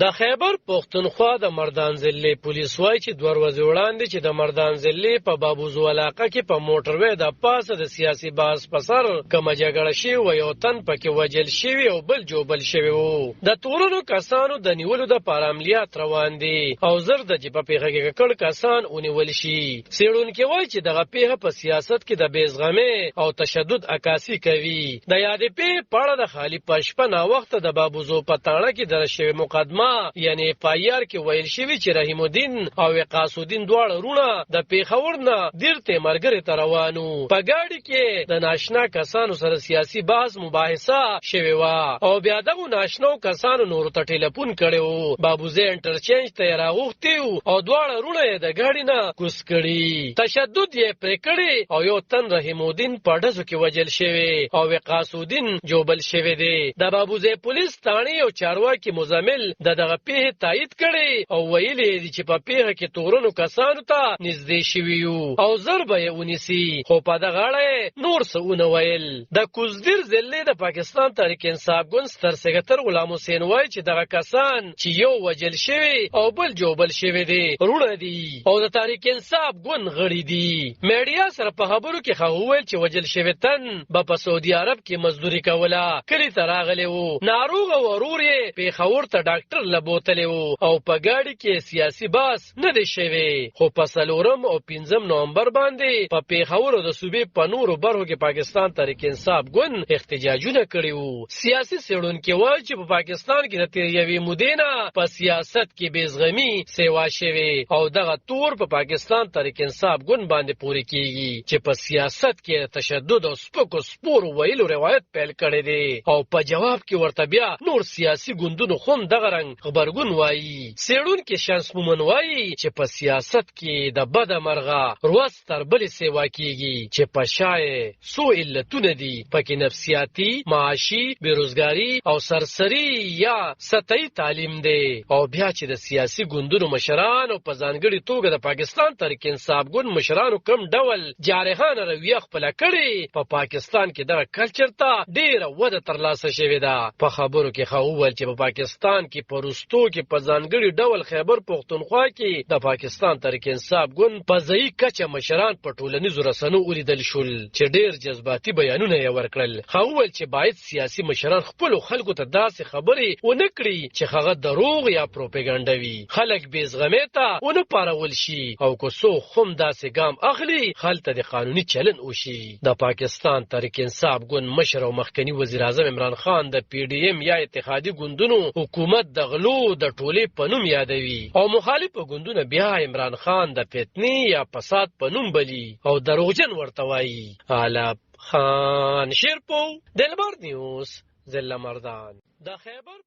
د خیبر پښتونخوا د مردان ضلع پولیس وایي چې 2 ورځې وړاندې چې د مردان ضلع په بابوزو علاقه کې په موټروي د پاسه د سیاسي بحث په سر کومه جګړه شوې و، یو تن پکې وژل شوی او بل جوبل شوی و. د تورنو کسانو د نیولو د پاره عملیات روان دي او زر د چې په پیښه کې کړ کسان ونیول شي. څېړونکي وایي چې دغه پیښه په سیاست کې د بېزغمۍ او تشدد عکاسي کوي. د یادې پیښې په اړه د خالي پشپه نا وخت د بابوزو په تاړه کې درج شوې مقدمه یعنی پایار کې ویل شوی چې رحیم الدین او وقاص الدین دواړه رونه د پیښور نه دیرته مرګره ته روانو. په ګاډي کې د ناشنا کسانو سره سیاسي بحث مباحثه شوی و او بیا دغه ناشنو کسانو نور ته ټلیفون کړو. بابوزه انټرچینج ته راغوښتیو او دواړه رونه د ګاډي نه کوس کړي. تشدد یې پرې کړی او یو تن رحیم الدین په ډزو کې وژل شوی او وقاص الدین جوبل شوی دی. د بابوزه پولیس ثاني او چارواکي مزمل دغه پیښه تایید کړي او ویلي دي چې په پیښه کې تورنو کسانو ته نږدې شوي او ضربه یې ونیسي، خو په دغه اړه نور څه ونه ویل. د کوزدیر ضلع د پاکستان تحریک انصاف ګوند ستر سکرټر غلام حسین وایي چې دغه کسان چې یو وژل شوی او بل جوبل شوی دي رونه دي او د تحریک انصاف ګوند غړي دي. میډیا سره په خبرو کې وویل چې وژل شوی تن په سعودي عرب کې مزدوري کوله، کلی ته راغلی و، ناروغ او ورور یې پیښور ته ډاکټر لبوتلی و او په ګاډي کې سیاسي بحث نه دی شوی. خو په 4 او 5 نومبر باندې په پیښور د صوبې په نورو برخو کې پاکستان تحریک انصاف ګوند احتجاجونه کړي وو. سیاسي څېړونکي وایي چې په پاکستان کې د تیریوي مودې په سیاست کې بېزغمي سیوا شوی او دغه تور په پاکستان تحریک انصاف ګوند باندې پوري کیږي چې په سیاست کې تشدد او سپکو سپور ویلو روایت پیل کړی دی او په جواب کې ورته بیا نور سیاسي ګوندونو هم دغه رنګ خبرګون وایي. څېړونکي شمس مومن وایي چې په سیاست کې د بده مرغه ورځ تر بلې سیوا کیږي چې په شای څو علتونه دي، پکې نفسیاتي، معاشي، بیروزګاري او سرسري یا سطحي تعلیم دی. او بیا چې د سیاسي ګوندونو مشران او په ځانګړي توګه د پاکستان تحریک انصاف ګوند مشرانو کوم ډول جارحانه رویه خپله کړې، په پاکستان کې دغه کلچر ته ډېره وده ترلاسه شوې ده. په خبرو کې وویل چې په پاکستان کې په وروستو کې په ځانګړي ډول خیبر پښتونخوا کې د پاکستان تحریک انصاف ګوند په ځایي کچه مشران په ټولنیزو رسنیو ولیدل شول چې ډېر جذباتي بیانونه یې ورکړل. وویل چې باید سیاسي مشران خپلو خلکو ته داسې خبرې ونه کړي چې هغه دروغ یا پروپاګاندا وي، خلک بېزغمۍ ته ونه پارول شي او که څوک هم داسې ګام اخلي هلته د قانوني چلن وشي. د پاکستان تحریک انصاف ګوند مشر او مخکنی وزیر اعظم عمران خان د PDM یا اتحادی ګوندونو حکومت د غلو د ټولې په نوم یادوي او مخالف ګوندونه بیا عمران خان د فتنې یا فساد په نوم بلی او دروغجن ورته وایي. علب خان شیرپو، دلبر نیوز، ضلع مردان. د خیبر